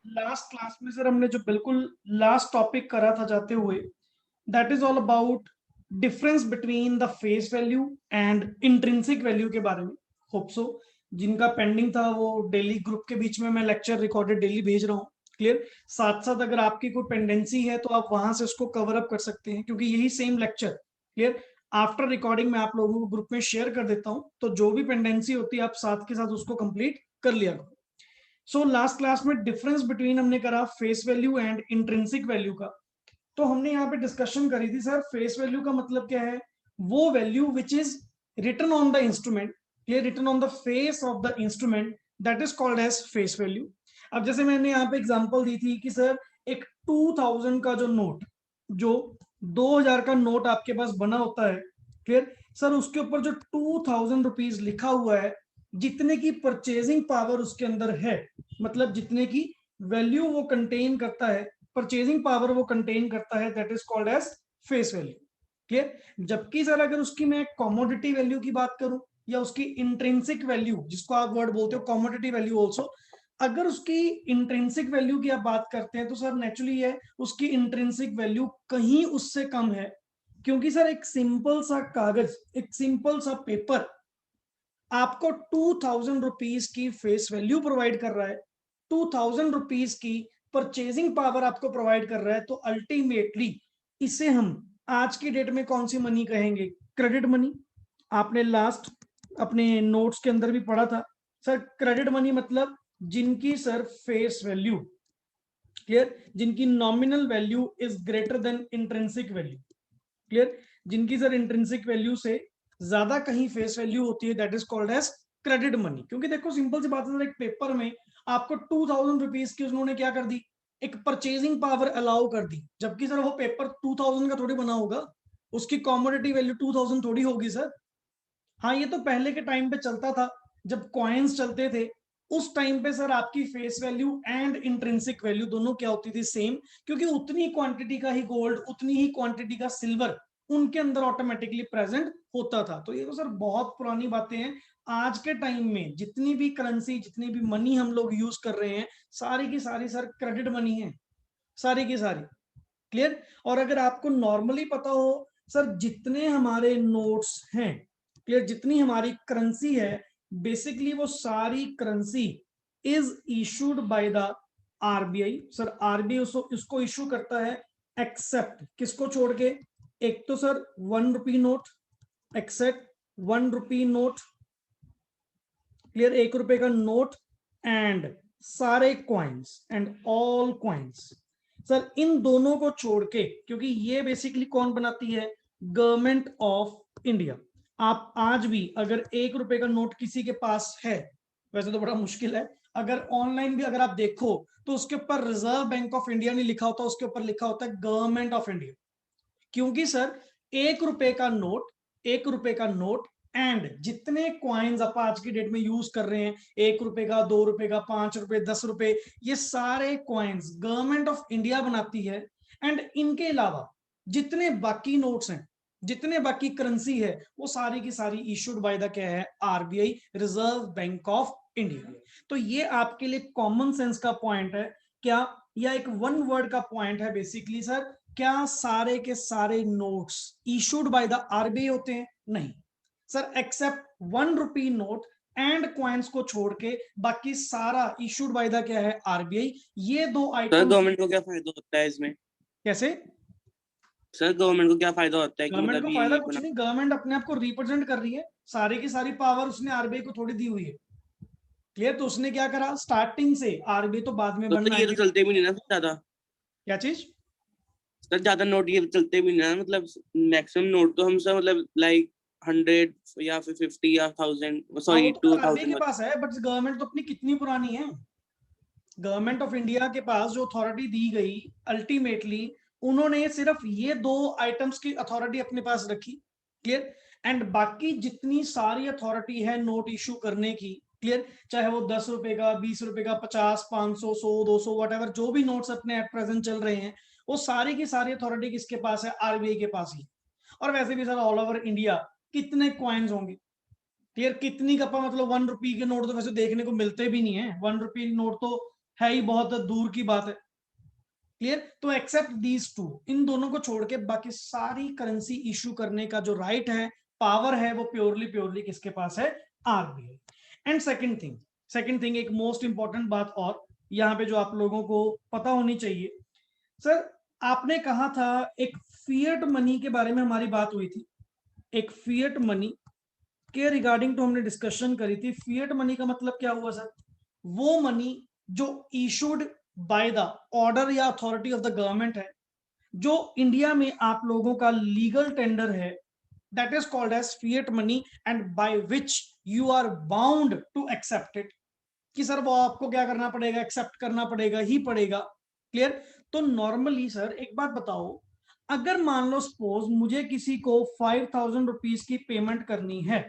Last class में sir हमने जो बिल्कुल लास्ट टॉपिक करा था जाते हुए, that is all about difference between the face value and intrinsic value के बारे में। होप सो जिनका पेंडिंग था वो डेली ग्रुप के बीच में मैं लेक्चर रिकॉर्डेड डेली भेज रहा हूँ। क्लियर। साथ साथ अगर आपकी कोई पेंडेंसी है तो आप वहां से उसको कवर अप कर सकते हैं, क्योंकि यही same lecture clear after recording मैं आप लोगों को ग्रुप में शेयर कर देता हूँ, तो जो भी पेंडेंसी होती है आप साथ के साथ उसको कंप्लीट कर लिया करो। सो लास्ट क्लास में डिफरेंस बिटवीन हमने करा face value and intrinsic value का। तो हमने यहाँ पे डिस्कशन करी थी सर, फेस वैल्यू का मतलब क्या है? वो value which is written on the instrument, ये written on the face of the instrument, that is called as face value. अब जैसे मैंने यहाँ पे एग्जांपल दी थी कि सर एक 2000 का जो नोट, जो 2000 का नोट आपके पास बना होता है, क्लियर सर, उसके ऊपर जो 2000 रुपीज लिखा हुआ है, जितने की परचेजिंग पावर उसके अंदर है, मतलब जितने की वैल्यू वो कंटेन करता है, परचेजिंग पावर वो कंटेन करता है, that is called as face value. Clear. जबकि सर अगर उसकी मैं कॉमोडिटी वैल्यू की बात करूं या उसकी इंट्रिंसिक वैल्यू, जिसको आप वर्ड बोलते हो कॉमोडिटी वैल्यू ऑल्सो, अगर उसकी इंट्रिंसिक वैल्यू की आप बात करते हैं तो सर नेचुरली है उसकी इंट्रिंसिक वैल्यू कहीं उससे कम है। क्योंकि सर एक सिंपल सा कागज, एक सिंपल सा पेपर आपको 2000 रुपीज की फेस वैल्यू प्रोवाइड कर रहा है, 2000 रुपीज की परचेजिंग पावर आपको प्रोवाइड कर रहा है, तो अल्टीमेटली इसे हम आज की डेट में कौन सी मनी कहेंगे? Credit money. आपने लास्ट अपने नोट्स के अंदर भी पढ़ा था सर, क्रेडिट मनी मतलब जिनकी सर फेस वैल्यू, क्लियर, जिनकी nominal value is greater than intrinsic value. Clear. जिनकी सर इंट्रिंसिक वैल्यू से ज्यादा कहीं फेस वैल्यू होती है, that is called as credit money. क्योंकि देखो सिंपल सी बात है सर, एक पेपर में आपको 2000 रुपीज की उन्होंने क्या कर दी, एक परचेजिंग पावर अलाउ कर दी, जबकि सर वो पेपर 2000 का थोड़ी बना होगा, उसकी कॉमोडिटी वैल्यू 2000 थोड़ी होगी सर। हाँ, ये तो पहले के टाइम पे चलता था, जब कॉइन्स चलते थे, उस टाइम पे सर आपकी face value and intrinsic value दोनों क्या होती थी? सेम। क्योंकि उतनी क्वांटिटी का ही गोल्ड, उतनी ही क्वांटिटी का सिल्वर उनके अंदर ऑटोमेटिकली प्रेजेंट होता था। तो ये तो सर बहुत पुरानी बातें हैं। आज के टाइम में जितनी भी करेंसी, जितनी भी मनी हम लोग यूज कर रहे हैं, सारी की सारी सर क्रेडिट मनी है, सारी की सारी। क्लियर। और अगर आपको नॉर्मली पता हो सर, जितने हमारे नोट्स हैं, क्लियर, जितनी हमारी करेंसी है, बेसिकली वो सारी currency is issued by the RBI. Sir RBI उसको इशू करता है, एक्सेप्ट किसको छोड़ के? एक तो sir 1 rupee note, except 1 rupee note, clear, 1 रुपए का नोट, एंड सारे coins and all coins. Sir इन दोनों को छोड़ के, क्योंकि ये बेसिकली कौन बनाती है? Government of India. आप आज भी अगर 1 रुपए का नोट किसी के पास है, वैसे तो बड़ा मुश्किल है, अगर ऑनलाइन भी अगर आप देखो तो उसके ऊपर रिजर्व बैंक ऑफ इंडिया नहीं लिखा होता, उसके ऊपर लिखा होता है गवर्नमेंट ऑफ इंडिया। क्योंकि सर 1 रुपए का नोट, 1 रुपए का नोट एंड जितने क्वाइंस आप आज की डेट में यूज कर रहे हैं, 1 रुपए का, 2 रुपए का, 5 रुपए, 10 रुपए, ये सारे क्वाइंस गवर्नमेंट ऑफ इंडिया बनाती है। एंड इनके अलावा जितने बाकी नोट्स हैं, जितने बाकी करेंसी है, वो सारी की सारी इशूड बाय द क्या है? RBI, reserve bank of India. तो ये आपके लिए कॉमन सेंस का पॉइंट है क्या, या एक वन वर्ड का पॉइंट है बेसिकली सर? क्या सारे के सारे notes issued by the RBI होते हैं? नहीं sir, except 1 rupee note and coins को छोड़ के बाकी सारा इशूड बाय द क्या है? आरबीआई। ये दो सर आइटम गवर्नमेंट को क्या फायदा होता है इसमें? कैसे? सर गवर्नमेंट को क्या फायदा होता है कि गवर्नमेंट मतलब को फायदा ये कुछ बना? नहीं, गवर्नमेंट अपने आप को रिप्रेजेंट कर रही है, सारी की सारी पावर उसने आरबीआई को थोड़ी दी हुई है। क्लियर। तो उसने क्या करा स्टार्टिंग से, आरबीआई तो बाद में तो बनना ये तो है। चलते भी नहीं ना ज्यादा। क्या चीज? सर ज्यादा नोट ये चलते भी नहीं ना, मतलब मैक्सिमम नोट तो हम सर मतलब लाइक 100 या फिर 50 या 1000, हाँ, वो सॉरी तो आरबीआई के 2000। पास है, बट गवर्नमेंट तो अपनी कितनी पुरानी है। गवर्नमेंट ऑफ इंडिया के पास जो अथॉरिटी दी गई, अल्टीमेटली उन्होंने सिर्फ ये दो आइटम्स की अथॉरिटी अपने पास रखी। क्लियर। एंड बाकी जितनी सारी अथॉरिटी है नोट इशू करने की, क्लियर, चाहे वो 10 रुपए का, 20 रुपए का, 50, 500, 100, 200, वट जो भी नोट्स अपने एट प्रेजेंट चल रहे हैं, वो सारी की सारी अथॉरिटी किसके पास है? आरबीआई के पास ही। और वैसे भी सर ऑल ओवर इंडिया कितने क्वाइंस होंगे? क्लियर। कितनी कपा मतलब 1 रुपी के नोट तो वैसे देखने को मिलते भी नहीं है, 1 रुपी नोट तो है ही बहुत दूर की बात है। क्लियर? तो एक्सेप्ट दीज टू, इन दोनों को छोड़ के बाकी सारी करेंसी इशू करने का जो राइट है, पावर है, वो प्योरली प्योरली किसके पास है? आरबीआई। एंड सेकंड थिंग एक मोस्ट इंपॉर्टेंट बात और यहाँ पे जो आप लोगों को पता होनी चाहिए, सर आपने कहा था एक फिएट मनी के बारे में हमारी बात हुई थी, एक फिएट मनी के रिगार्डिंग तो हमने डिस्कशन करी थी। फिएट मनी का मतलब क्या हुआ सर? वो मनी जो इशूड बाय द ऑर्डर या अथॉरिटी ऑफ द गवर्नमेंट है, जो इंडिया में आप लोगों का लीगल टेंडर है, that is called as fiat money and by which you are bound to accept it, कि सर वो आपको क्या करना पड़ेगा? एक्सेप्ट करना पड़ेगा ही पड़ेगा। क्लियर? तो नॉर्मली सर एक बात बताओ, अगर मान लो सपोज मुझे किसी को 5000 रुपीज की पेमेंट करनी है,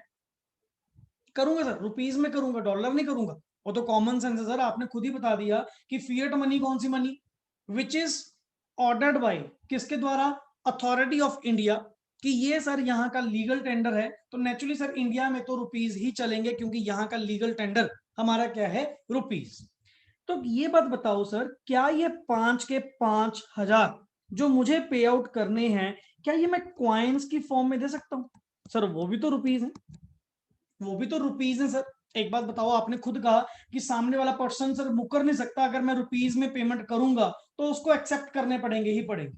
करूंगा सर रुपीज में करूंगा, डॉलर नहीं करूंगा, वो तो कॉमन सेंस है सर, आपने खुद ही बता दिया कि फिएट मनी कौन सी money? Which is ordered by, किसके द्वारा? अथॉरिटी ऑफ इंडिया, कि ये सर यहाँ का लीगल टेंडर है, तो नेचुरली सर इंडिया में तो रुपीज ही चलेंगे, क्योंकि यहाँ का लीगल टेंडर हमारा क्या है? रुपीज। तो ये बात बताओ सर, क्या ये 5 के 5000 जो मुझे पे आउट करने हैं, क्या ये मैं क्वाइंस की फॉर्म में दे सकता हूँ? सर वो भी तो रुपीज है, वो भी तो रुपीज है सर। एक बात बताओ, आपने खुद कहा कि सामने वाला पर्सन सर मुकर नहीं सकता, अगर मैं रुपीज में पेमेंट करूंगा तो उसको एक्सेप्ट करने पड़ेंगे ही पड़ेंगे।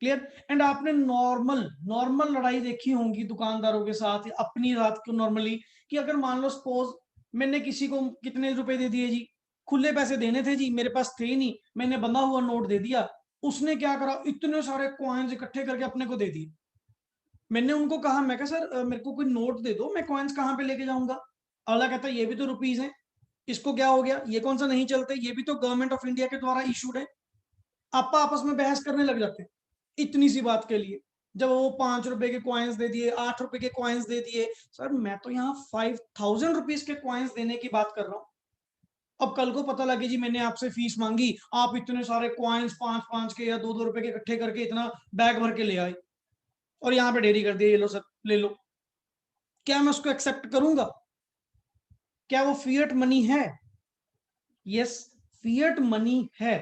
क्लियर? एंड आपने नॉर्मल नॉर्मल लड़ाई देखी होंगी दुकानदारों के साथ या अपनी रात को नॉर्मली, कि अगर मान लो सपोज मैंने किसी को कितने रुपए दे दिए जी, खुले पैसे देने थे जी, मेरे पास थे नहीं, मैंने बंधा हुआ नोट दे दिया, उसने क्या करा? इतने सारे कॉइन्स इकट्ठे करके अपने को दे दिए। मैंने उनको कहा, मैं कहा सर मेरे को कोई नोट दे दो, मैं कॉइन्स कहाँ पे लेके जाऊंगा? अगला कहता ये भी तो रुपीज है, इसको क्या हो गया? ये कौन सा नहीं चलते, ये भी तो गवर्नमेंट ऑफ इंडिया के द्वारा इशूड है। आपा आपस में बहस करने लग जाते हैं इतनी सी बात के लिए। जब वो 5 रुपए के कॉइन्स दे दिए, 8 रुपए के कॉइन्स दे दिए, सर मैं तो यहाँ 5000 रुपीज के कॉइन्स देने की बात कर रहा हूँ। अब कल को पता लगे जी मैंने आपसे फीस मांगी, आप इतने सारे कॉइन्स 5-5 के या 2-2 रुपए के इकट्ठे करके इतना बैग भर के ले आए और यहाँ पे ढेरी कर दिए, ये लो सर ले लो, क्या मैं उसको एक्सेप्ट करूंगा? क्या वो फिएट मनी है? यस, फिएट मनी है,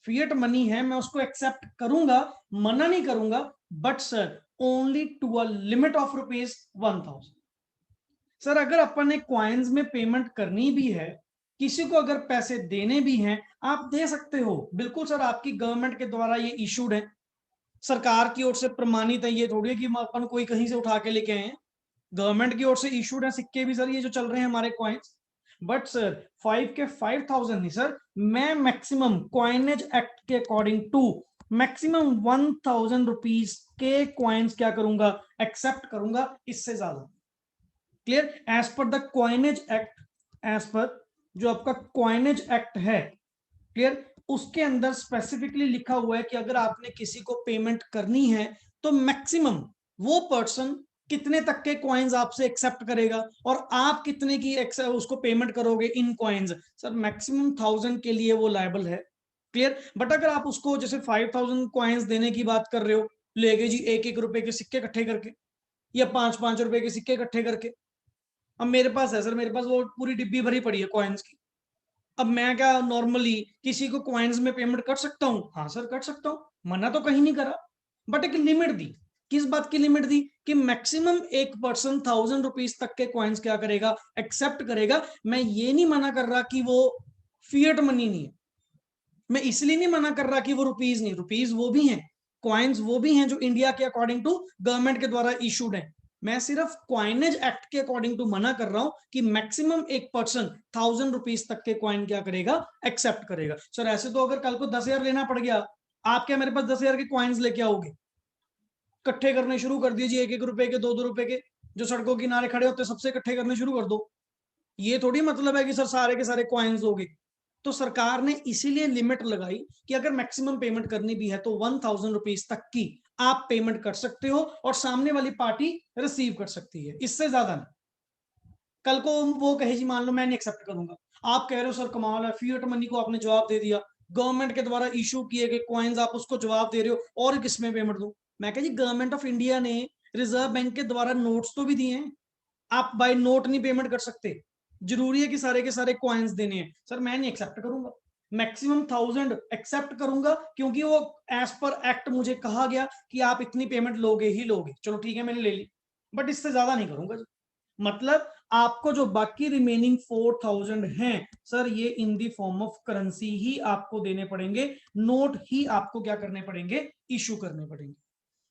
फिएट मनी है, मैं उसको एक्सेप्ट करूंगा, मना नहीं करूंगा, but sir only to a limit of ₹1000। Sir अगर अपन ने क्वाइंस में पेमेंट करनी भी है, किसी को अगर पैसे देने भी हैं, आप दे सकते हो बिल्कुल सर, आपकी गवर्नमेंट के द्वारा ये इशूड है, सरकार की ओर से प्रमाणित है, ये थोड़ी है कि अपन कोई कहीं से उठा के लेके आए हैं, गवर्नमेंट की ओर से इशूड है सिक्के भी सर, ये जो चल रहे हैं हमारे कॉइन्स। बट सर 5 के 5000 नहीं सर, मैं मैक्सिमम कॉइनेज एक्ट के अकॉर्डिंग टू मैक्सिमम 1000 रुपीज के कॉइन्स क्या करूंगा? एक्सेप्ट करूंगा, इससे ज्यादा। Clear? As per the coinage act, as per जो आपका कॉइनेज एक्ट है, क्लियर, उसके अंदर स्पेसिफिकली लिखा हुआ है कि अगर आपने किसी को पेमेंट करनी है तो मैक्सिमम वो पर्सन कितने तक के कॉइन्स आपसे एक्सेप्ट करेगा और आप कितने की उसको पेमेंट करोगे इन कॉइन्स? सर मैक्सिमम 1000 के लिए वो लायबल है। क्लियर? बट अगर आप उसको जैसे 5000 कॉइन्स देने की बात कर रहे हो, लेगे जी 1-1 रुपए के सिक्के इकट्ठे करके या 5-5 रुपए के सिक्के इकट्ठे करके, अब मेरे पास है सर, मेरे पास वो पूरी डिब्बी भरी पड़ी है कॉइन्स की, अब मैं क्या नॉर्मली किसी को कॉइन्स में पेमेंट कर सकता हूँ? हाँ सर कर सकता हूँ, मना तो कहीं नहीं करा, बट एक लिमिट दी। किस बात की लिमिट दी? कि मैक्सिमम एक पर्सन 1000 रुपीज तक के कॉइन्स क्या करेगा? एक्सेप्ट करेगा। मैं ये नहीं मना कर रहा कि वो फिएट मनी नहीं है, मैं इसलिए नहीं मना कर रहा कि वो रुपीज नहीं, रुपीज वो भी हैं, कॉइन्स वो भी हैं जो इंडिया के अकॉर्डिंग टू गवर्नमेंट के द्वारा इशूड है। मैं सिर्फ क्वाइनेज एक्ट के अकॉर्डिंग टू मना कर रहा हूं कि मैक्सिमम एक पर्सन 1000 रुपीज तक के क्वाइन क्या करेगा? एक्सेप्ट करेगा। सर ऐसे तो अगर कल को 10,000 लेना पड़ गया, आप क्या मेरे पास 10,000 के क्वाइंस लेके आओगे? इकट्ठे करने शुरू कर दीजिए, 1-1 रुपए के, 2-2 रुपए के, जो सड़कों किनारे खड़े होते सबसे इकट्ठे करने शुरू कर दो। ये थोड़ी मतलब है कि सर सारे के सारे क्वाइंस दोगे। तो सरकार ने इसीलिए लिमिट लगाई कि अगर मैक्सिमम पेमेंट करनी भी है तो 1000 रुपीज तक की आप पेमेंट कर सकते हो और सामने वाली पार्टी रिसीव कर सकती है, इससे ज्यादा नहीं। कल को वो कहे जी मान लो मैं नहीं एक्सेप्ट करूंगा, आप कह रहे हो सर कमाल है, फिएट मनी को आपने जवाब दे दिया, गवर्नमेंट के द्वारा इशू किए गए कॉइन्स आप उसको जवाब दे रहे हो और किसमें पेमेंट दूं? मैं कह जी गवर्नमेंट ऑफ इंडिया ने रिजर्व बैंक के द्वारा नोट्स तो भी दिए हैं, आप बाय नोट नहीं पेमेंट कर सकते, जरूरी है कि सारे के सारे कॉइन्स देने हैं। सर मैं नहीं एक्सेप्ट करूंगा, मैक्सिमम 1000 एक्सेप्ट करूंगा क्योंकि वो एज पर एक्ट मुझे कहा गया कि आप इतनी पेमेंट लोगे ही लोगे, चलो ठीक है मैंने ले ली, बट इससे ज्यादा नहीं करूंगा। मतलब आपको जो बाकी रिमेनिंग 4000 हैं सर, ये इन दी फॉर्म ऑफ करेंसी ही आपको देने पड़ेंगे, नोट ही आपको क्या करने पड़ेंगे, इशू करने पड़ेंगे।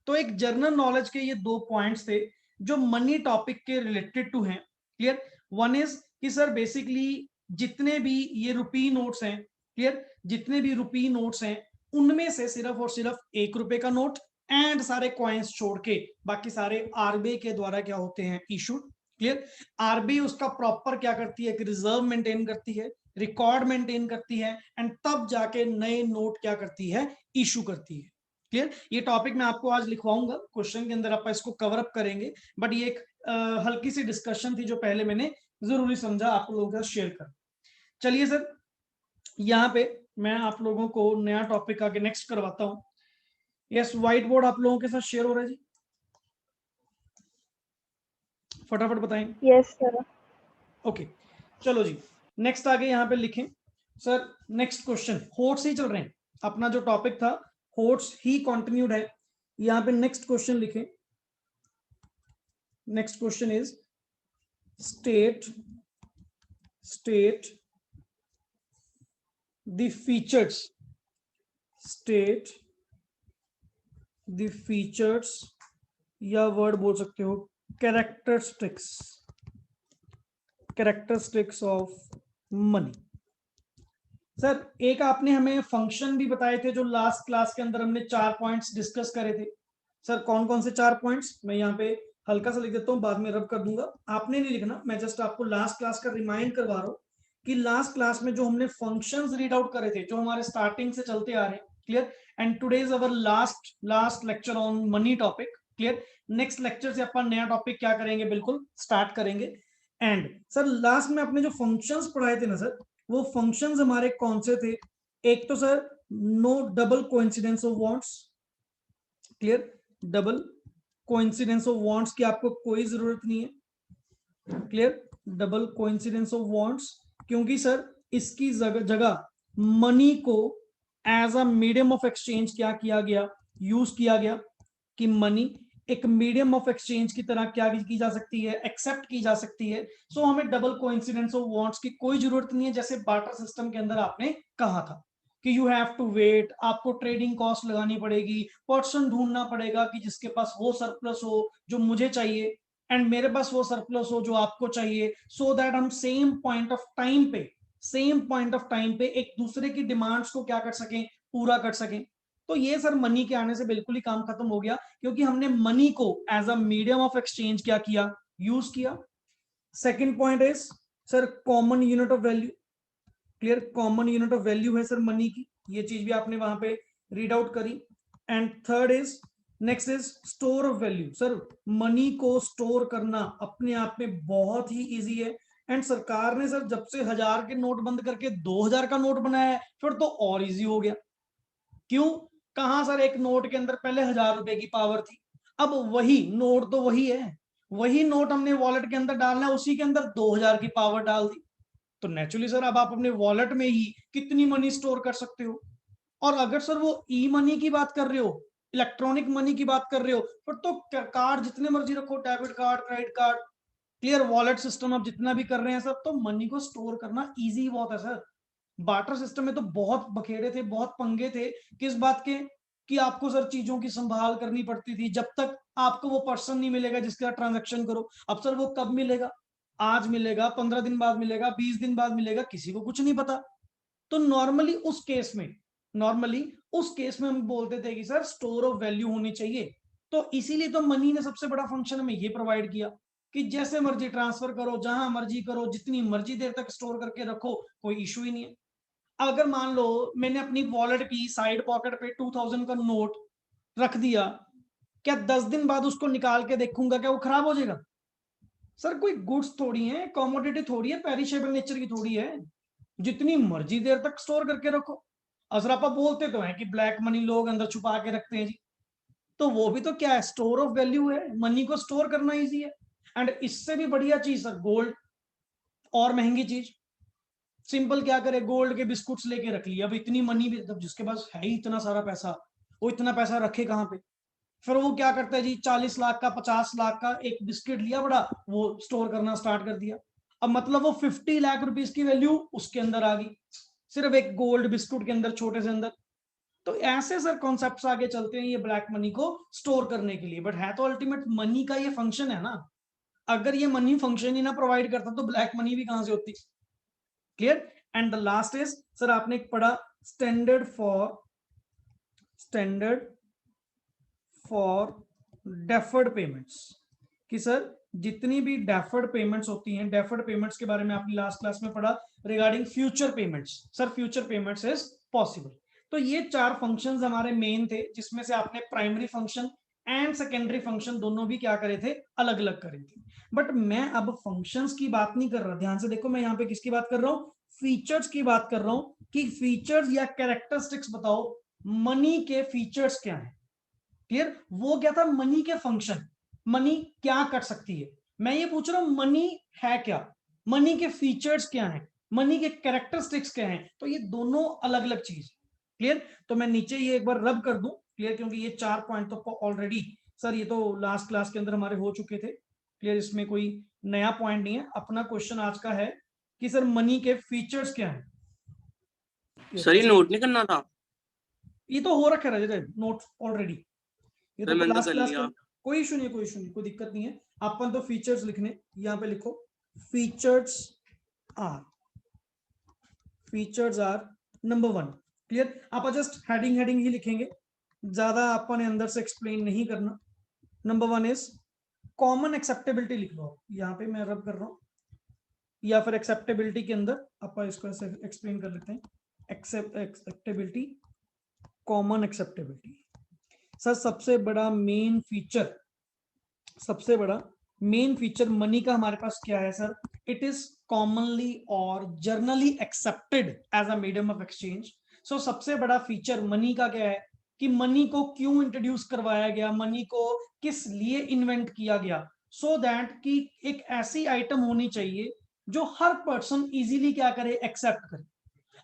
तो एक जर्नल नॉलेज के ये 2 पॉइंट्स थे जो मनी टॉपिक के रिलेटेड टू हैं। क्लियर। वन इज कि सर बेसिकली जितने भी ये रुपी नोट्स हैं, क्लियर, जितने भी रुपी नोट्स हैं उनमें से सिर्फ और सिर्फ 1 रुपए का नोट एंड सारे कॉइन्स छोड़ के बाकी सारे आरबीआई के द्वारा क्या होते हैं, इशूड। क्लियर। आरबीआई उसका प्रॉपर क्या करती है, रिजर्व मेंटेन करती है, रिकॉर्ड मेंटेन करती है एंड तब जाके नए नोट क्या करती है, इशू करती है। क्लियर। ये टॉपिक मैं आपको आज लिखवाऊंगा, क्वेश्चन के अंदर आप इसको कवर अप करेंगे, बट ये एक हल्की सी डिस्कशन थी जो पहले मैंने जरूरी समझा आप लोगों के साथ शेयर कर। चलिए सर, यहाँ पे मैं आप लोगों को नया टॉपिक आगे नेक्स्ट करवाता हूँ। यस, व्हाइट बोर्ड आप लोगों के साथ शेयर हो रहा है जी, फटाफट बताएं। Yes sir. ओके, चलो जी, नेक्स्ट आगे यहाँ पे लिखें सर। नेक्स्ट क्वेश्चन होट्स ही चल रहे हैं, अपना जो टॉपिक था होट्स ही कंटिन्यूड है। यहाँ पे नेक्स्ट क्वेश्चन लिखें। Next question is state the features, state the features या वर्ड बोल सकते हो कैरेक्टरिस्टिक्स ऑफ मनी। सर एक आपने हमें फंक्शन भी बताए थे जो लास्ट क्लास के अंदर हमने 4 पॉइंट्स डिस्कस करे थे। सर कौन कौन से 4 पॉइंट्स, मैं यहाँ पे हल्का सा लिख देता हूँ, बाद में रब कर दूंगा, आपने नहीं लिखना, मैं जस्ट आपको लास्ट क्लास का रिमाइंड करवा रहा हूँ कि लास्ट क्लास में जो हमने फंक्शंस रीड आउट करे थे जो हमारे स्टार्टिंग से चलते आ रहे हैं। Clear. And today is our last lecture on money topic. Clear. Next lecture से अपन नया टॉपिक क्या करेंगे, बिल्कुल स्टार्ट करेंगे। एंड सर लास्ट में आपने जो फंक्शंस पढ़ाए थे ना सर, वो फंक्शंस हमारे कौन से थे। एक तो sir no double coincidence of wants. Clear. Double coincidence of wants की आपको कोई जरूरत नहीं है। Clear. Double coincidence of wants, क्योंकि सर इसकी जगह मनी को as a medium of exchange क्या किया गया, यूज किया गया कि मनी एक मीडियम ऑफ एक्सचेंज की तरह क्या की जा सकती है, एक्सेप्ट की जा सकती है। सो हमें डबल कोइंसिडेंस ऑफ वांट्स की कोई जरूरत नहीं है, जैसे बार्टर सिस्टम के अंदर आपने कहा था कि यू हैव टू वेट, आपको ट्रेडिंग कॉस्ट लगानी पड़ेगी, पर्सन ढूंढना पड़ेगा कि जिसके पास वो सरप्लस हो जो मुझे चाहिए एंड मेरे पास वो सरप्लस हो जो आपको चाहिए, सो दैट हम सेम पॉइंट ऑफ टाइम पे एक दूसरे की डिमांड्स को क्या कर सकें, पूरा कर सकें। तो ये सर मनी के आने से बिल्कुल ही काम खत्म हो गया, क्योंकि हमने मनी को as a medium of exchange क्या किया, यूज किया। Second point is sir common unit of value. Clear. Common unit of value है सर मनी की, ये चीज भी आपने वहां पे रीड आउट करी। And third is next is store of value. Sir money को स्टोर करना अपने आप में बहुत ही इजी है, एंड सरकार ने सर जब से 1000 के नोट बंद करके 2000 का नोट बनाया है फिर तो और इजी हो गया। क्यों, कहां सर एक नोट के अंदर पहले 1000 रुपए की पावर थी, अब वही नोट तो वही है, वही नोट हमने वॉलेट के अंदर डालना है, उसी के अंदर 2000 की पावर डाल दी। तो नेचुरली सर अब आप अपने वॉलेट में ही कितनी मनी स्टोर कर सकते हो। और अगर सर वो ई मनी की बात कर रहे हो, इलेक्ट्रॉनिक मनी की बात कर रहे हो, फिर तो कार्ड जितने मर्जी रखो, debit card, credit card, clear, wallet system आप जितना भी कर रहे हैं सर, तो मनी को स्टोर करना इजी बहुत है सर। बार्टर सिस्टम में तो बहुत बखेड़े थे, बहुत पंगे थे, किस बात के कि आपको सर चीजों की संभाल करनी पड़ती थी जब तक आपको वो पर्सन नहीं मिलेगा जिसका ट्रांजैक्शन करो। अब सर वो कब मिलेगा, आज मिलेगा, 15 दिन बाद मिलेगा, 20 दिन बाद मिलेगा, किसी को कुछ नहीं पता। तो नॉर्मली उस केस में हम बोलते थे कि सर स्टोर ऑफ वैल्यू होनी चाहिए। तो इसीलिए तो मनी ने सबसे बड़ा फंक्शन हमें ये प्रोवाइड किया कि जैसे मर्जी ट्रांसफर करो, जहां मर्जी करो, जितनी मर्जी देर तक स्टोर करके रखो, कोई इशू ही नहीं है। अगर मान लो मैंने अपनी वॉलेट की साइड पॉकेट पे 2000 का नोट रख दिया, क्या 10 दिन बाद उसको निकाल के देखूंगा, क्या वो खराब हो जाएगा? सर कोई गुड्स थोड़ी है, कॉमोडिटी थोड़ी है, पेरिशेबल नेचर की थोड़ी है, जितनी मर्जी देर तक स्टोर करके रखो। असरापा बोलते तो हैं कि ब्लैक मनी लोग अंदर छुपा के रखते हैं जी, तो वो भी तो क्या है, स्टोर ऑफ वैल्यू है, मनी को स्टोर करना इजी है। एंड इससे भी बढ़िया चीज सर गोल्ड, और महंगी चीज, सिंपल क्या करे, गोल्ड के बिस्कुट्स लेके रख लिया। अब इतनी मनी भी, जब जिसके पास है ही इतना सारा पैसा, वो इतना पैसा रखे कहाँ पे? फिर वो क्या करता है जी, 40 लाख का 50 लाख का एक बिस्किट लिया बड़ा, वो स्टोर करना स्टार्ट कर दिया। अब मतलब वो 50 लाख रुपीस की वैल्यू उसके अंदर आ गई, सिर्फ एक गोल्ड बिस्कुट के अंदर, छोटे से अंदर। तो ऐसे सर कॉन्सेप्ट्स आगे चलते हैं ये ब्लैक मनी को स्टोर करने के लिए। बट है तो अल्टीमेट मनी का ये फंक्शन है ना। अगर ये मनी फंक्शन ही ना प्रोवाइड करता तो ब्लैक मनी भी कहां से होती? Clear. And the last is sir, आपने एक पढ़ा स्टैंडर्ड फॉर डेफर्ड पेमेंट्स, कि सर जितनी भी डेफर्ड पेमेंट्स होती हैं, डेफर्ड पेमेंट्स के बारे में आपने लास्ट क्लास में पढ़ा regarding future payments. Sir future payments is possible. तो ये 4 फंक्शंस हमारे मेन थे, जिसमें से आपने primary function and secondary function दोनों भी क्या करे थे, अलग अलग करे थे। बट मैं अब फंक्शंस की बात नहीं कर रहा, ध्यान से देखो, मैं यहाँ पे किसकी बात कर रहा हूँ, फीचर्स की बात कर रहा हूं कि फीचर्स या कैरेक्टरिस्टिक्स बताओ, मनी के फीचर्स क्या है। क्लियर। वो क्या था, मनी के फंक्शन, मनी क्या कर सकती है। मैं ये पूछ रहा हूं मनी है क्या, मनी के फीचर्स क्या हैं, मनी के कैरेक्टरिस्टिक्स क्या हैं। तो ये दोनों अलग अलग चीज। क्लियर। तो मैं नीचे ये एक बार रब कर दूं, क्लियर, क्योंकि ये 4 पॉइंट तो ऑलरेडी सर ये तो लास्ट क्लास के अंदर हमारे हो चुके थे। क्लियर, इसमें कोई नया पॉइंट नहीं है। अपना क्वेश्चन आज का है कि सर मनी के फीचर्स क्या हैं। सर ये नोट नहीं करना था? ये तो हो रखा है नोट ऑलरेडी, ये सर तो मैंने तो लास्ट कर क्लास के। लिया। कोई इशू नहीं, कोई इशू नहीं, कोई दिक्कत नहीं है। अपन तो फीचर्स लिखने, यहाँ पे लिखो features are, features are number 1। Clear. आप जस्ट हेडिंग हेडिंग ही लिखेंगे, ज्यादा अपन ने अंदर से एक्सप्लेन नहीं करना। नंबर 1 इज कॉमन एक्सेप्टेबिलिटी, लिख लो यहाँ पे मैं रब कर रहा हूँ, या फिर एक्सेप्टेबिलिटी के अंदर अपन इसको ऐसे एक्सप्लेन कर लेते हैं। Acceptability, common acceptability. सर सबसे बड़ा मेन फीचर, सबसे बड़ा मेन फीचर मनी का हमारे पास क्या है सर, इट इज कॉमनली और generally accepted as a medium of exchange. So सबसे बड़ा फीचर मनी का क्या है, कि मनी को क्यों इंट्रोड्यूस करवाया गया, मनी को किस लिए इन्वेंट किया गया, सो दैट कि एक ऐसी आइटम होनी चाहिए जो हर पर्सन इजीली क्या करे, एक्सेप्ट करे।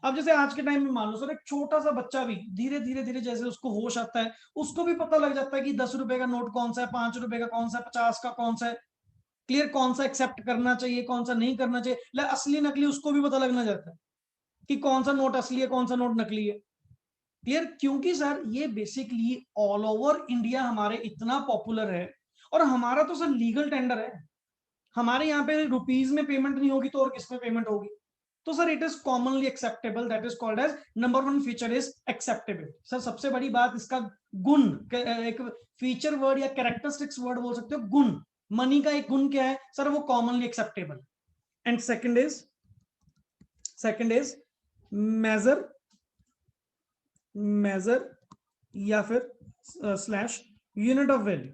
अब जैसे आज के टाइम में मान लो सर, एक छोटा सा बच्चा भी धीरे धीरे धीरे जैसे उसको होश आता है, उसको भी पता लग जाता है कि 10 रुपए का नोट कौन सा है, 5 रुपए का कौन सा है, 50 का कौन सा है। क्लियर, कौन सा एक्सेप्ट करना चाहिए, कौन सा नहीं करना चाहिए, असली नकली उसको भी पता लगना जाता है कि कौन सा नोट असली है, कौन सा नोट नकली है। क्लियर, क्योंकि सर ये बेसिकली ऑल ओवर इंडिया हमारे इतना पॉपुलर है, और हमारा तो सर लीगल टेंडर है। हमारे यहाँ पे रुपीज में पेमेंट नहीं होगी तो और किस में पेमेंट होगी। तो sir it is commonly acceptable, that is called as number 1 feature is acceptable. Sir सबसे बड़ी बात इसका गुण, एक फीचर वर्ड या कैरेक्टरिस्टिक्स वर्ड बोल सकते हो, गुण। मनी का एक गुण क्या है सर, वो commonly acceptable. And second is major, major या फिर slash unit of value,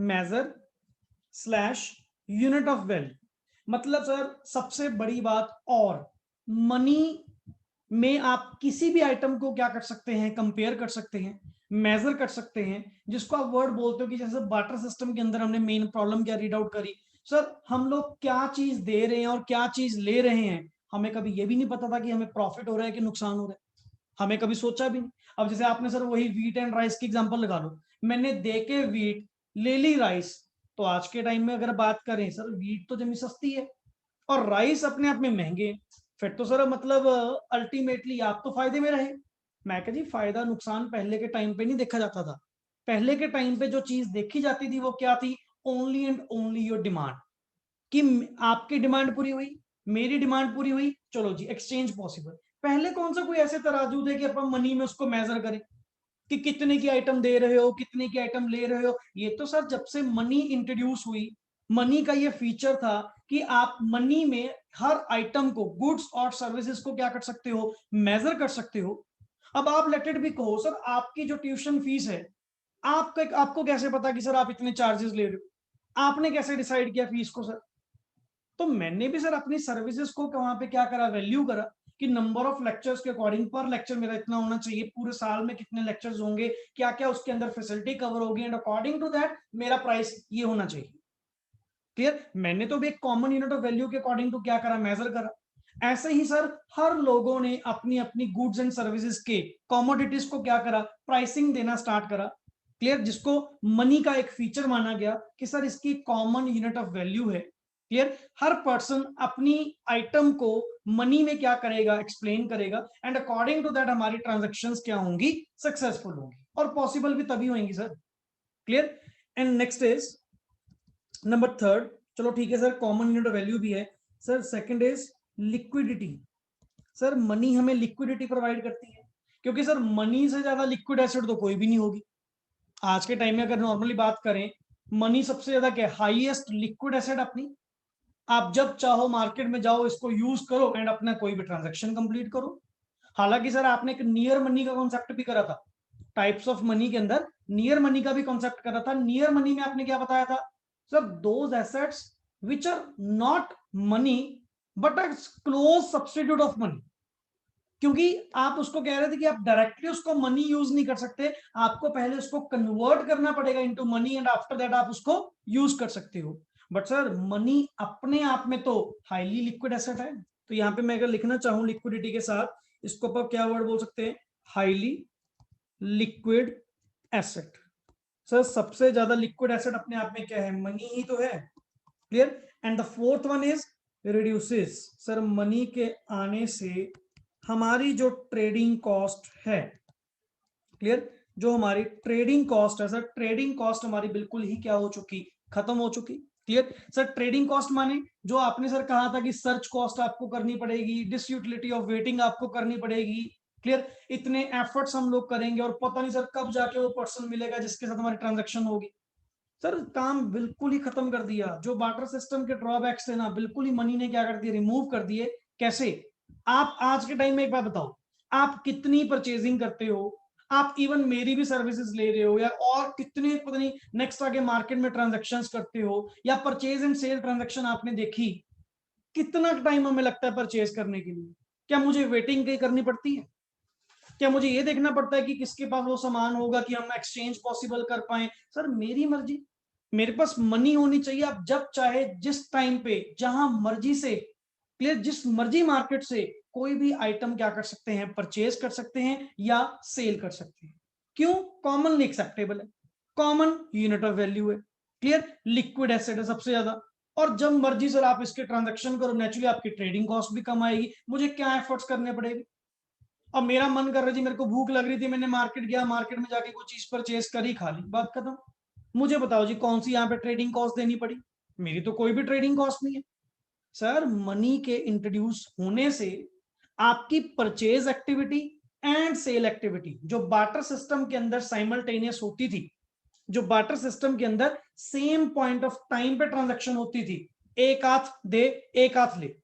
major slash unit of value. मतलब सर सबसे बड़ी बात, और मनी में आप किसी भी आइटम को क्या कर सकते हैं, कंपेयर कर सकते हैं, मेजर कर सकते हैं, जिसको आप वर्ड बोलते हो कि जैसे बार्टर सिस्टम के अंदर हमने मेन प्रॉब्लम क्या रीड आउट करी, सर हम लोग क्या चीज दे रहे हैं और क्या चीज ले रहे हैं, हमें कभी ये भी नहीं पता था कि हमें प्रॉफिट हो रहा है कि नुकसान हो रहा है, हमें कभी सोचा भी नहीं। अब जैसे आपने सर वही वीट एंड राइस की एग्जांपल लगा लो, मैंने दे के वीट, ले ली राइस। तो आज के टाइम में अगर बात करें सर, वीट तो जमी सस्ती है और राइस अपने आप में महंगे, फिर तो सर मतलब अल्टीमेटली आप तो फायदे में रहे। मैं कह जी फायदा नुकसान पहले के टाइम पे नहीं देखा जाता था। पहले के टाइम पे जो चीज देखी जाती थी वो क्या थी, only and only your demand, कि आपकी डिमांड पूरी हुई, मेरी डिमांड पूरी हुई, चलो जी एक्सचेंज पॉसिबल। पहले कौन सा कोई ऐसे तराजू थे कि अपन मनी में उसको मेजर करें कि कितने की आइटम दे रहे हो, कितने की आइटम ले रहे हो। ये तो सर जब से मनी इंट्रोड्यूस हुई, मनी का ये फीचर था कि आप मनी में हर आइटम को, गुड्स और सर्विसेज को क्या कर सकते हो, मेजर कर सकते हो। अब आप लेट इट भी कहो सर, आपकी जो ट्यूशन फीस है, आपको कैसे पता कि सर आप इतने चार्जेस ले रहे हो, आपने कैसे डिसाइड किया फीस को सर। तो मैंने भी सर अपनी सर्विसेज को वहां पे क्या करा, वैल्यू करा, कि नंबर ऑफ लेक्चर्स के अकॉर्डिंग पर लेक्चर मेरा इतना होना चाहिए, पूरे साल में कितने लेक्चर्स होंगे, क्या क्या उसके अंदर फैसिलिटी कवर होगी, एंड अकॉर्डिंग टू दैट मेरा प्राइस ये होना चाहिए। क्लियर, मैंने तो भी एक कॉमन यूनिट ऑफ वैल्यू के अकॉर्डिंग टू क्या करा, मेजर करा। ऐसे ही सर हर लोगों ने अपनी अपनी गुड्स एंड सर्विसेज के कॉमोडिटीज को क्या करा, प्राइसिंग देना स्टार्ट करा। क्लियर, जिसको मनी का एक फीचर माना गया कि सर इसकी कॉमन यूनिट ऑफ वैल्यू है। क्लियर, हर पर्सन अपनी आइटम को मनी में क्या करेगा, एक्सप्लेन करेगा, एंड अकॉर्डिंग टू दैट हमारी ट्रांजेक्शन्स क्या होंगी, सक्सेसफुल होंगी, और पॉसिबल भी तभी होंगी sir. Clear, and next is number third, चलो ठीक है sir, common unit of value भी है sir. Second is liquidity. Sir money हमें लिक्विडिटी प्रोवाइड करती है, क्योंकि सर मनी से ज्यादा लिक्विड एसेट तो कोई भी नहीं होगी। आज के टाइम में अगर नॉर्मली बात करें, मनी सबसे ज्यादा क्या, हाईएस्ट लिक्विड एसेट अपनी। आप जब चाहो मार्केट में जाओ, इसको यूज करो एंड अपना कोई भी ट्रांजेक्शन कंप्लीट करो। हालांकि सर आपने एक नियर मनी का कॉन्सेप्ट भी करा था, टाइप्स ऑफ मनी के अंदर नियर मनी का भी कॉन्सेप्ट करा था। नियर मनी में आपने क्या बताया था sir, those assets which are not money but are close substitute of money. क्योंकि आप उसको कह रहे थे कि आप डायरेक्टली उसको मनी यूज नहीं कर सकते, आपको पहले उसको कन्वर्ट करना पड़ेगा into money and after that आप उसको यूज कर सकते हो। बट सर मनी अपने आप में तो हाईली लिक्विड एसेट है। तो यहाँ पे मैं अगर लिखना चाहूं लिक्विडिटी के साथ, इसको आप क्या वर्ड बोल सकते हैं, हाईली लिक्विड एसेट। सर सबसे ज्यादा लिक्विड एसेट अपने आप में क्या है, मनी ही तो है। Clear, and the fourth one is reduces. Sir money के आने से हमारी जो ट्रेडिंग कॉस्ट है, क्लियर, जो हमारी ट्रेडिंग कॉस्ट है सर, ट्रेडिंग कॉस्ट हमारी बिल्कुल ही क्या हो चुकी, खत्म हो चुकी। क्लियर सर, ट्रेडिंग कॉस्ट माने जो आपने सर कहा था कि सर्च कॉस्ट आपको करनी पड़ेगी, डिसयूटिलिटी ऑफ वेटिंग आपको करनी पड़ेगी। क्लियर, इतने एफर्ट्स हम लोग करेंगे और पता नहीं सर कब जाके वो पर्सन मिलेगा जिसके साथ हमारी ट्रांजेक्शन होगी। सर काम बिल्कुल ही खत्म कर दिया। जो बार्टर सिस्टम के ड्रॉबैक्स थे ना, बिल्कुल ही मनी ने क्या कर दिया, रिमूव कर दिए। कैसे, आप आज के टाइम में एक बात बताओ, आप कितनी परचेजिंग करते हो, आप इवन मेरी भी सर्विसेज ले रहे हो, या और कितने पता नहीं नेक्स्ट आगे मार्केट में ट्रांजेक्शन्स करते हो, या परचेज एंड सेल ट्रांजेक्शन आपने देखी, कितना टाइम हमें लगता है परचेज करने के लिए। क्या मुझे वेटिंग करनी पड़ती है, क्या मुझे ये देखना पड़ता है कि किसके पास वो सामान होगा कि हम एक्सचेंज पॉसिबल कर पाए। सर मेरी मर्जी, मेरे पास मनी होनी चाहिए, आप जब चाहे जिस टाइम पे जहां मर्जी से, क्लियर, जिस मर्जी मार्केट से कोई भी आइटम क्या कर सकते हैं, परचेज कर सकते हैं या सेल कर सकते हैं। क्यों, कॉमनली एक्सेप्टेबल है, कॉमन यूनिट ऑफ वैल्यू है, क्लियर, लिक्विड एसेट है सबसे ज्यादा, और जब मर्जी सर आप इसके ट्रांजेक्शन करो, नेचुरली आपकी ट्रेडिंग कॉस्ट भी कम आएगी, मुझे क्या एफर्ट्स करने पड़ेंगे। अब मेरा मन कर रहा जी, मेरे को भूख लग रही थी, मैंने मार्केट गया, मार्केट में जाके कोई चीज परचेज करी, खा ली, बात खत्म। मुझे बताओ जी कौन सी यहाँ पे ट्रेडिंग कॉस्ट देनी पड़ी, मेरी तो कोई भी ट्रेडिंग कॉस्ट नहीं है। सर मनी के इंट्रोड्यूस होने से आपकी purchase activity and sale activity जो बार्टर सिस्टम के अंदर साइमल्टेनियस होती थी, जो बार्टर सिस्टम के अंदर सेम पॉइंट ऑफ टाइम पे ट्रांजैक्शन होती थी, एक हाथ दे एक हाथ ले,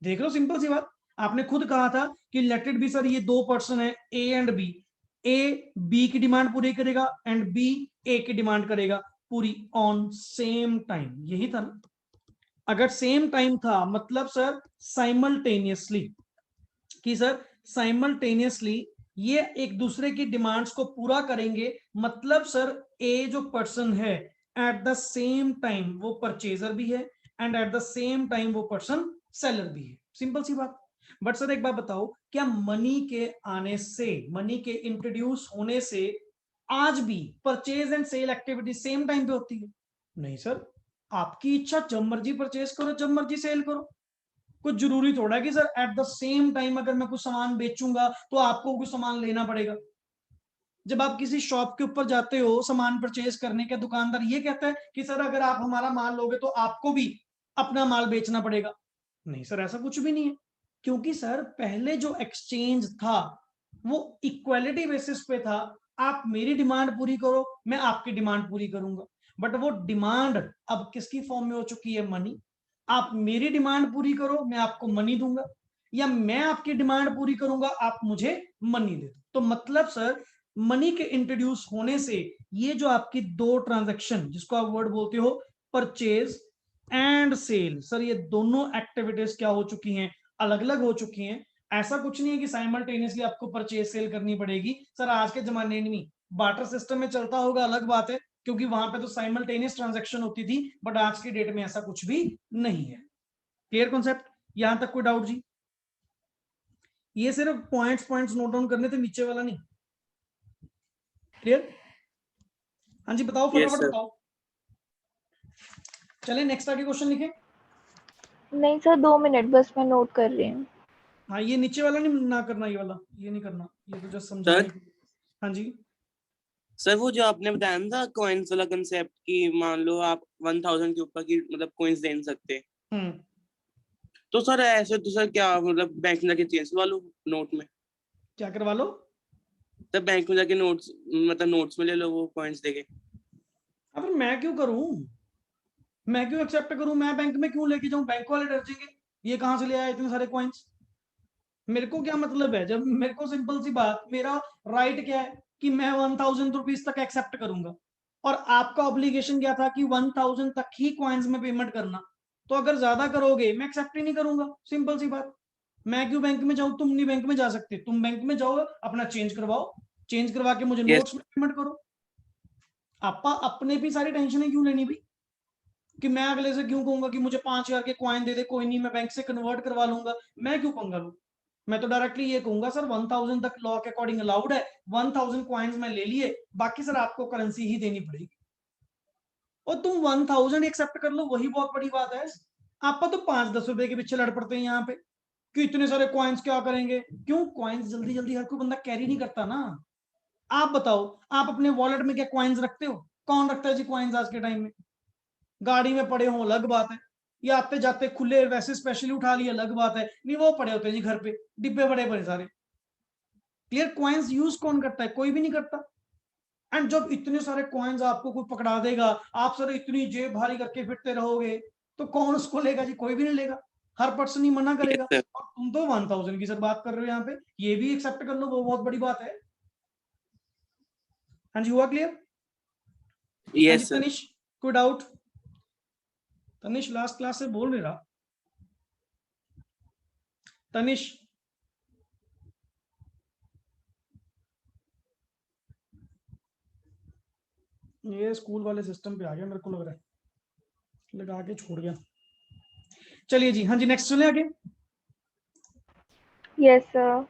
देख लो सिंपल सी बात। आपने खुद कहा था कि लेट इट बी सर, ये दो पर्सन है A and B, A B की डिमांड पूरी करेगा एंड बी ए की डिमांड करेगा पूरी ऑन सेम टाइम, यही था ना। अगर सेम टाइम था मतलब सर साइमल्टेनियसली, कि सर साइमल्टेनियसली ये एक दूसरे की डिमांड्स को पूरा करेंगे, मतलब सर ए जो पर्सन है एट द सेम टाइम वो परचेजर भी है and at the same time वो पर्सन सेलर भी है, सिंपल सी बात। बट सर एक बात बताओ, क्या मनी के आने से, मनी के इंट्रोड्यूस होने से आज भी purchase and sale activity same time पे होती है? नहीं सर, आपकी इच्छा, जब मर्जी परचेज करो जब मर्जी सेल करो, कुछ जरूरी थोड़ा है कि sir at the same time अगर मैं कुछ सामान बेचूंगा तो आपको कुछ सामान लेना पड़ेगा। जब आप किसी शॉप के ऊपर जाते हो सामान परचेज करने के, दुकानदार ये कहता है कि सर अगर आप हमारा माल लोगे तो आपको भी अपना माल बेचना पड़ेगा। नहीं सर, ऐसा कुछ भी नहीं है, क्योंकि सर पहले जो एक्सचेंज था वो इक्वालिटी बेसिस पे था, आप मेरी डिमांड पूरी करो मैं आपकी डिमांड पूरी करूंगा। बट वो डिमांड अब किसकी फॉर्म में हो चुकी है, मनी। आप मेरी डिमांड पूरी करो मैं आपको मनी दूंगा, या मैं आपकी डिमांड पूरी करूंगा आप मुझे मनी दे दो। तो मतलब सर मनी के इंट्रोड्यूस होने से ये जो आपकी दो ट्रांजैक्शन, जिसको आप वर्ड बोलते हो परचेज एंड सेल, सर ये दोनों एक्टिविटीज क्या हो चुकी हैं, अलग अलग हो चुकी हैं। ऐसा कुछ नहीं है कि साइमल्टेनियसली आपको परचेज सेल करनी पड़ेगी। सर आज के जमाने में बार्टर सिस्टम में चलता होगा अलग बात है, क्योंकि वहां पे तो साइमल्टेनियस ट्रांजैक्शन होती थी, बट आज की डेट में ऐसा कुछ भी नहीं है। Clear concept? यहां तक कोई डाउट जी? ये सिर्फ पॉइंट्स पॉइंट्स नोट डाउन करने थे, नीचे वाला नहीं। क्लियर? हाँ जी बताओ, यस फटाफट सर। बताओ। चले नेक्स्ट आगे क्वेश्चन लिखे। नहीं सर 2 मिनट बस मैं नोट कर रही हूँ। हाँ ये नीचे वाला नहीं ना करना, ये वाला ये नहीं करना, ये तो जस्ट समझाने के लिए। हाँ जी सर वो जो आपने बताया ना था कॉइन्स वाला कंसेप्ट की, मान लो आप 1000 के ऊपर की मतलब कॉइन्स दे नहीं सकते, हम्म। तो सर ऐसे तो सर क्या मतलब बैंक में जाके चेंज करवा लो नोट में? क्या करवा लो? तब बैंक में जाके नोट्स मतलब नोट्स में ले लो वो कॉइन्स देके। अब मैं क्यों करूं, मैं क्यों एक्सेप्ट करूं, मैं बैंक में क्यों लेके जाऊं, बैंक वाले डर जाएंगे ये कहां से ले आया इतने सारे कॉइन्स। मेरे को क्या मतलब है, जब मेरे को सिंपल सी बात, मेरा राइट क्या है कि मैं 1000 रुपीज तक एक्सेप्ट करूंगा, और आपका ऑब्लिगेशन क्या था कि 1000 तक ही कॉइन्स में पेमेंट करना। तो अगर ज्यादा करोगे मैं एक्सेप्ट ही नहीं करूंगा, सिंपल सी बात। मैं क्यों बैंक में जाऊं, तुम नहीं बैंक में जा सकते, तुम बैंक में जाओ अपना चेंज करवाओ, चेंज करवा के मुझे यस। नोट्स में पेमेंट करो। आपा अपने भी सारी टेंशन क्यों लेनी भी, कि मैं अगले से क्यों कहूंगा कि मुझे 5000 के कॉइन दे दे, कोई नहीं मैं बैंक से कन्वर्ट करवा लूंगा, मैं क्यों पंगा लूं। मैं तो डायरेक्टली ये कहूंगा सर 1000 तक लॉ के अकॉर्डिंग अलाउड है, 1000 कॉइन्स में ले लिए, बाकी सर आपको करेंसी ही देनी पड़ेगी। और तुम 1000 एक्सेप्ट कर लो, वही बहुत बड़ी बात है। आप तो 5-10 रुपए के पीछे लड़ पड़ते हैं यहाँ पे कि इतने सारे कॉइन्स क्या करेंगे। क्यों, कॉइन्स जल्दी जल्दी हर कोई बंदा कैरी नहीं करता ना। आप बताओ, आप अपने वॉलेट में क्या कॉइन्स रखते हो? कौन रखता है जी कॉइन्स आज के टाइम में? गाड़ी में पड़े हों अलग बात है, या आते जाते खुले वैसे स्पेशली उठा लिए अलग बात है, नहीं वो पड़े होते हैं जी घर पे, डिब्बे बड़े बड़े सारे। क्लियर? कॉइन्स यूज कौन करता है? कोई भी नहीं करता। एंड जब इतने सारे कॉइन्स आपको कोई पकड़ा देगा, आप सर इतनी जेब भारी करके फिरते रहोगे, तो कौन उसको लेगा जी? कोई भी नहीं लेगा, हर पर्सन ही मना करेगा। यस और तुम तो 1000 की सर बात कर रहे हो यहाँ पे, ये भी एक्सेप्ट कर लो, वो बहुत बड़ी बात है। हाँ जी हुआ क्लियर? हाँ जी यस सर। तनिष, कोई डाउट? तनिष लास्ट क्लास से बोल नहीं रहा। तनिष, ये स्कूल वाले सिस्टम पे आ गया मेरे को लग रहा है, लगा के छोड़ गया। चलिए जी, हाँ जी नेक्स्ट चले आगे। Yes sir.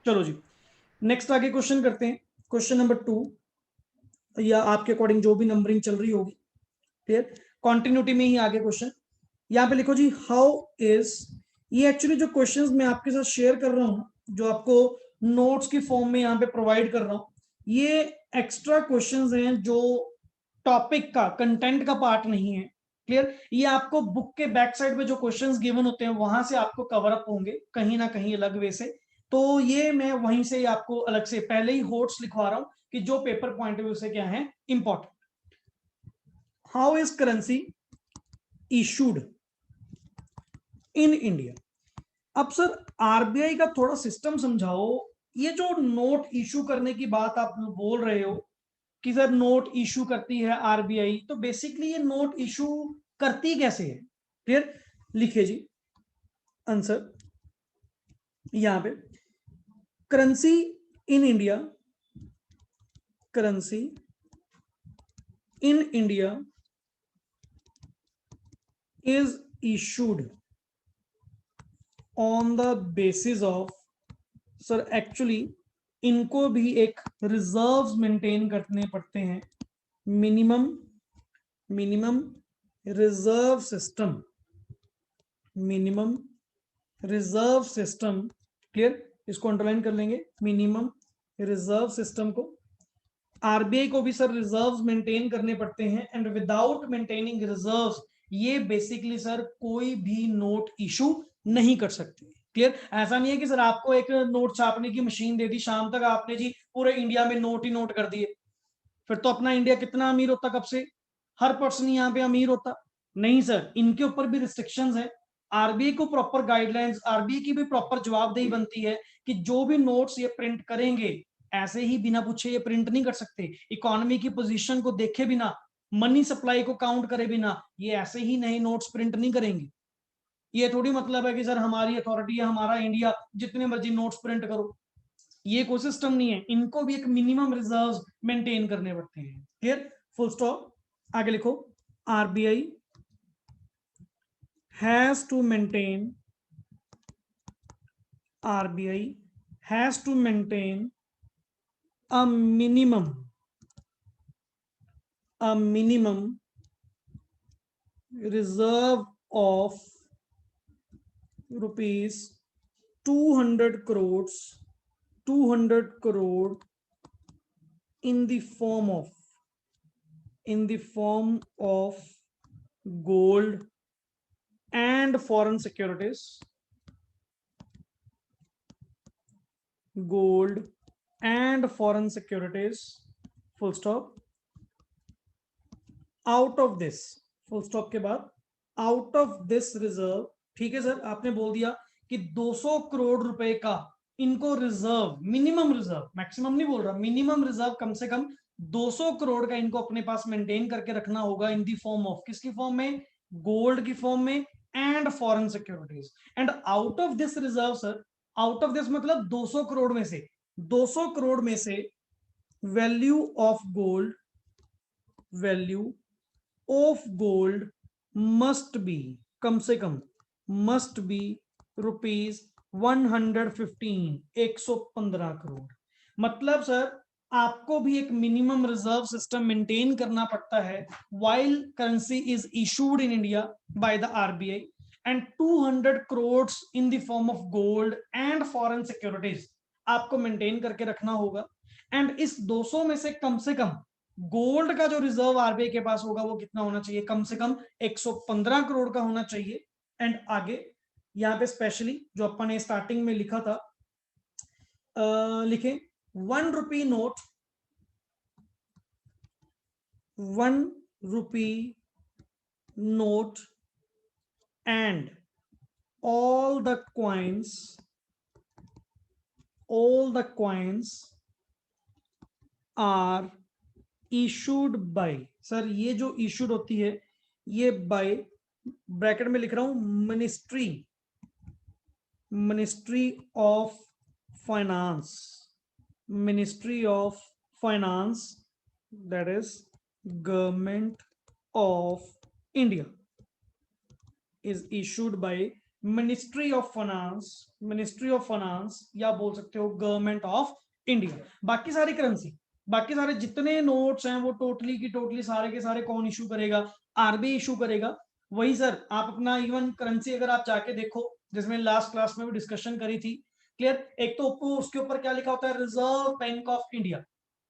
चलो जी नेक्स्ट आगे क्वेश्चन करते हैं, क्वेश्चन नंबर 2, या आपके अकॉर्डिंग जो भी नंबरिंग चल रही होगी। क्लियर? कॉन्टिन्यूटी में ही आगे क्वेश्चन। यहाँ पे लिखो जी, हाउ इज, ये एक्चुअली जो क्वेश्चंस मैं आपके साथ शेयर कर रहा हूँ, जो आपको नोट्स की फॉर्म में यहाँ पे प्रोवाइड कर रहा हूँ, ये एक्स्ट्रा क्वेश्चंस हैं जो टॉपिक का कंटेंट का पार्ट नहीं है। क्लियर? ये आपको बुक के बैक साइड पे जो क्वेश्चंस गिवन होते हैं वहां से आपको कवर अप होंगे कहीं ना कहीं अलग वे से। तो ये मैं वहीं से आपको अलग से पहले ही होट्स लिखवा रहा हूं कि जो पेपर पॉइंट ऑफ व्यू से क्या है important. How is currency issued in India? अब सर आरबीआई का थोड़ा सिस्टम समझाओ। ये जो नोट इशू करने की बात आप बोल रहे हो कि सर नोट इशू करती है आरबीआई, तो बेसिकली ये नोट इशू करती कैसे है? क्लियर? लिखिए जी आंसर यहां पे, currency in India, currency in India is issued on the basis of, sir actually इनको भी एक रिजर्व्स मेंटेन करने पड़ते हैं, minimum minimum reserve system, minimum reserve system. Clear? इसको अंडरलाइन कर लेंगे, मिनिमम रिजर्व सिस्टम को। आरबीआई को भी सर रिजर्व्स मेंटेन करने पड़ते हैं, एंड विदाउट मेंटेनिंग रिजर्व्स ये बेसिकली सर कोई भी नोट इशू नहीं कर सकते। क्लियर? ऐसा नहीं है कि सर आपको एक नोट छापने की मशीन दे दी, शाम तक आपने जी पूरे इंडिया में नोट ही नोट कर दिए, फिर तो अपना इंडिया कितना अमीर होता कब से, हर पर्सन यहाँ पे अमीर होता। नहीं सर, इनके ऊपर भी रिस्ट्रिक्शंस है। आरबीआई को प्रॉपर गाइडलाइंस, आरबीआई की भी प्रॉपर जवाबदेही बनती है कि जो भी नोट्स ये प्रिंट करेंगे, ऐसे ही बिना पूछे ये प्रिंट नहीं कर सकते। इकोनॉमी की पोजीशन को देखे बिना, मनी सप्लाई को काउंट करे बिना ये ऐसे ही नए नोट्स प्रिंट नहीं करेंगे। ये थोड़ी मतलब है कि सर हमारी अथॉरिटी है, हमारा इंडिया, जितने मर्जी नोट्स प्रिंट करो, ये कोई सिस्टम नहीं है। इनको भी एक मिनिमम रिजर्व मेंटेन करने पड़ते हैं। क्लियर? Full stop. आगे लिखो, RBI has to maintain RBI has to maintain a minimum reserve of rupees 200 crores in the form of gold and foreign securities, full stop. Out of this, full stop के बाद, out of this reserve, ठीक है sir, आपने बोल दिया कि 200 करोड़ रुपए का इनको रिजर्व, मिनिमम रिजर्व, मैक्सिमम नहीं बोल रहा, मिनिमम रिजर्व कम से कम 200 करोड़ का इनको अपने पास मेंटेन करके रखना होगा इन दी फॉर्म ऑफ, किसकी फॉर्म में, गोल्ड की फॉर्म में and foreign securities. And out of this reserve sir, out of this मतलब 200 करोड़ में से, 200 करोड़ में से value of gold must be, कम से कम मस्ट बी रुपीज 115, 115 करोड़। मतलब सर आपको भी एक मिनिमम रिजर्व सिस्टम मेंटेन करना पड़ता है while currency is issued in India by the RBI, and 200 crores in the form of gold and foreign securities आपको मेंटेन करके रखना होगा। एंड इस 200 में से कम गोल्ड का जो रिजर्व आरबीआई के पास होगा वो कितना होना चाहिए, कम से कम 115 करोड़ का होना चाहिए। एंड आगे यहाँ पे स्पेशली जो अपन ने स्टार्टिंग में लिखा था, लिखे 1 rupee note, 1 rupee note and all the coins are issued by, sir ये जो issued होती है ये by, ब्रैकेट में लिख रहा हूं, ministry of finance, that is government of India, is issued by ministry of finance या बोल सकते हो गवर्नमेंट ऑफ इंडिया। बाकी सारी करेंसी, बाकी सारे जितने नोट्स हैं वो टोटली की टोटली सारे के सारे कौन इशू करेगा, आरबीआई इशू करेगा। वही सर आप अपना इवन करेंसी अगर आप जाके देखो, जिसमें लास्ट क्लास में भी डिस्कशन करी थी, क्लियर, एक तो उसके ऊपर क्या लिखा होता है, रिजर्व बैंक ऑफ इंडिया,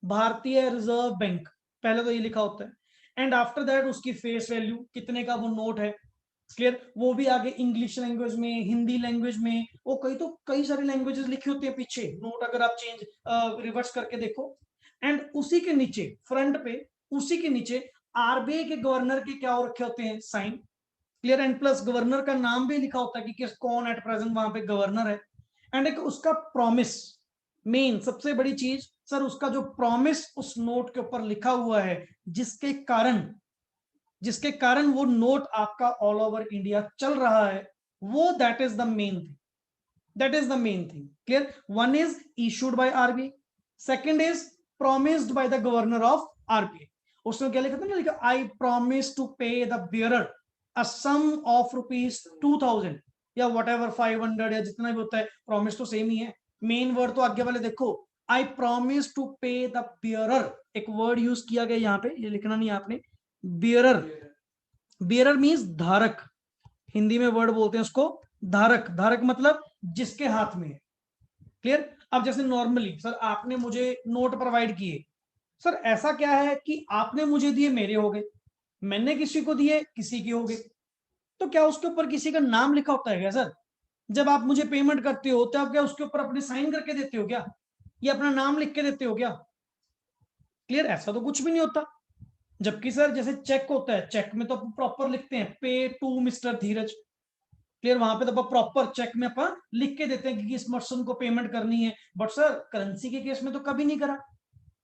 भारतीय रिजर्व बैंक, पहले तो ये लिखा होता है। एंड आफ्टर दैट उसकी फेस वैल्यू, कितने का वो नोट है, क्लियर, वो भी आगे इंग्लिश लैंग्वेज में, हिंदी लैंग्वेज में, वो कई सारी लैंग्वेजेस लिखी होती है पीछे नोट, अगर आप चेंज रिवर्स करके देखो। एंड उसी के नीचे फ्रंट पे, उसी के नीचे आरबीआई के गवर्नर के क्या हो रखे होते हैं, sign, clear, and plus governor का नाम भी लिखा होता है कि किस कौन एट प्रेजेंट वहां पे गवर्नर है। एंड एक उसका प्रॉमिस, मेन सबसे बड़ी चीज सर, उसका जो प्रॉमिस उस नोट के ऊपर लिखा हुआ है, जिसके कारण वो नोट आपका ऑल ओवर इंडिया चल रहा है, वो that is the main thing, clear. One is issued by RBI, second is promised by the governor of RBI। उसने क्या लिखा था ना, लिखा I promise to pay the bearer a sum of rupees 2000 या whatever 500 या जितना भी होता है, प्रॉमिस तो सेम ही है, मेन वर्ड तो आगे वाले देखो, I promise to pay the bearer, एक वर्ड यूज किया गया यहाँ पे, ये लिखना नहीं आपने, bearer मीन्स धारक, हिंदी में वर्ड बोलते हैं उसको धारक मतलब जिसके हाथ में है, क्लियर। अब जैसे नॉर्मली सर आपने मुझे नोट प्रोवाइड किए, सर ऐसा क्या है कि आपने मुझे दिए मेरे हो गए, मैंने किसी को दिए किसी के हो गए, तो क्या उसके ऊपर किसी का नाम लिखा होता है क्या सर? जब आप मुझे पेमेंट करते हो तो आप क्या उसके ऊपर अपने साइन करके देते हो क्या, या अपना नाम लिख के देते हो क्या? क्लियर, ऐसा तो कुछ भी नहीं होता। जबकि सर जैसे चेक होता है, चेक में तो प्रॉपर लिखते हैं पे टू मिस्टर धीरज, क्लियर, वहां पे तो प्रॉपर चेक में अपन लिख के देते हैं कि किस पर्सन को पेमेंट करनी है। बट सर करेंसी के केस में तो कभी नहीं करा,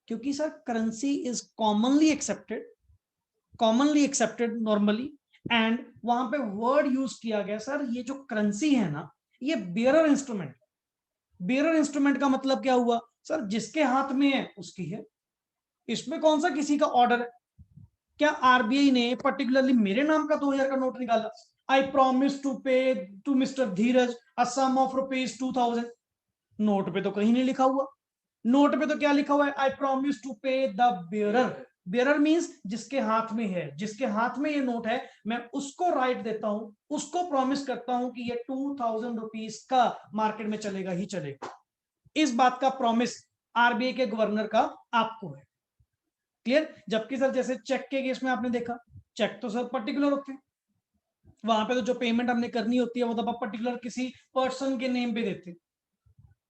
क्योंकि sir currency is commonly accepted normally, and वहां पे वर्ड यूज किया गया सर, ये जो करेंसी है ना, ये बेयरर इंस्ट्रूमेंट का मतलब क्या हुआ सर, जिसके हाथ में है उसकी है, इसमें कौन सा किसी का ऑर्डर है? क्या आरबीआई ने पर्टिकुलरली मेरे नाम का 2000 का नोट निकाला, I promise to pay to Mr. Dheeraj a sum of rupees 2000, note पे तो कहीं नहीं लिखा हुआ। नोट पे तो क्या लिखा हुआ है, आई प्रॉमिस टू पे द बेयरर। बेयरर मींस जिसके हाथ में है, जिसके हाथ में ये नोट है, मैं उसको राइट देता हूं, उसको प्रॉमिस करता हूं कि ये 2000 रुपीज का मार्केट में चलेगा ही चलेगा। इस बात का प्रॉमिस आरबीआई के गवर्नर का आपको है। क्लियर? जबकि सर जैसे चेक के केस में आपने देखा, चेक तो सर पर्टिकुलर होते हैं, वहां पे तो जो पेमेंट हमने करनी होती है वो तो पर्टिकुलर किसी पर्सन के नेम पे देते हैं।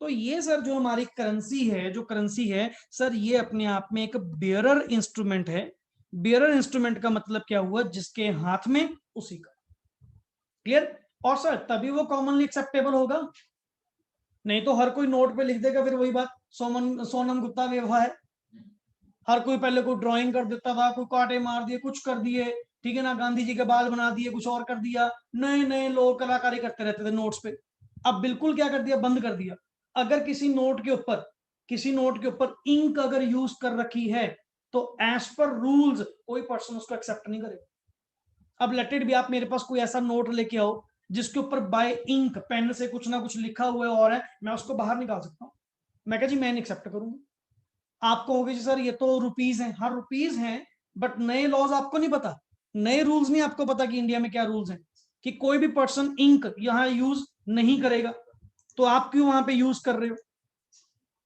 तो ये सर जो हमारी करेंसी है, जो करेंसी है सर, ये अपने आप में एक बेयरर इंस्ट्रूमेंट है। बेयरर इंस्ट्रूमेंट का मतलब क्या हुआ, जिसके हाथ में उसी का। क्लियर? और सर तभी वो कॉमनली एक्सेप्टेबल होगा, नहीं तो हर कोई नोट पे लिख देगा, फिर वही बात सोनम गुप्ता व्यवहार है। हर कोई पहले कोई ड्राइंग कर देता था, कोई कांटे मार दिए, कुछ कर दिए, ठीक है ना, गांधी जी के बाल बना दिए, कुछ और कर दिया, नए नए लोग कलाकारी करते रहते थे नोट्स पे। अब बिल्कुल क्या कर दिया, बंद कर दिया। अगर किसी नोट के ऊपर, किसी नोट के ऊपर इंक अगर यूज कर रखी है तो एज पर रूल्स कोई पर्सन उसको एक्सेप्ट नहीं करेगा। अब लेट इट बी, आप मेरे पास कोई ऐसा नोट लेके आओ जिसके ऊपर बाय इंक पेन से कुछ ना कुछ लिखा हुआ है और है, मैं उसको बाहर निकाल सकता हूं। मैं कह जी मैं नहीं एक्सेप्ट करूंगा। आपको होगी जी सर ये तो रुपीज हैं, हाँ रुपीज हैं, बट नए लॉज आपको नहीं पता, नए रूल्स नहीं आपको पता कि इंडिया में क्या रूल्स हैं, कि कोई भी पर्सन इंक यहां यूज नहीं करेगा, तो आप क्यों वहां पे यूज कर रहे हो?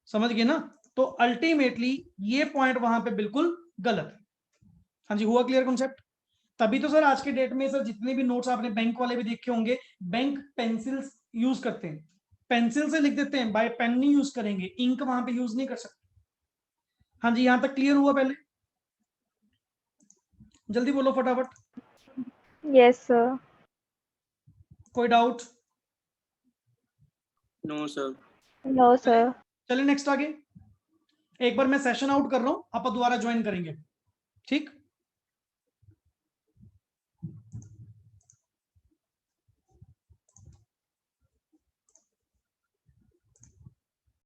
समझ गए ना? तो अल्टीमेटली ये पॉइंट वहां पे बिल्कुल गलत है। हाँ जी, हुआ क्लियर कॉन्सेप्ट? तभी तो सर आज के डेट में सर जितने भी नोट्स आपने बैंक वाले भी देखे होंगे, बैंक पेंसिल यूज करते हैं, पेंसिल से लिख देते हैं, बाय पेन नहीं यूज करेंगे, इंक वहां पे यूज नहीं कर सकते। हाँ जी, यहां तक क्लियर हुआ? पहले जल्दी बोलो फटाफट, यस सर। कोई doubt? No sir. No sir. चलिए नेक्स्ट आगे। एक बार मैं सेशन आउट कर रहा हूं, आप दोबारा ज्वाइन करेंगे, ठीक?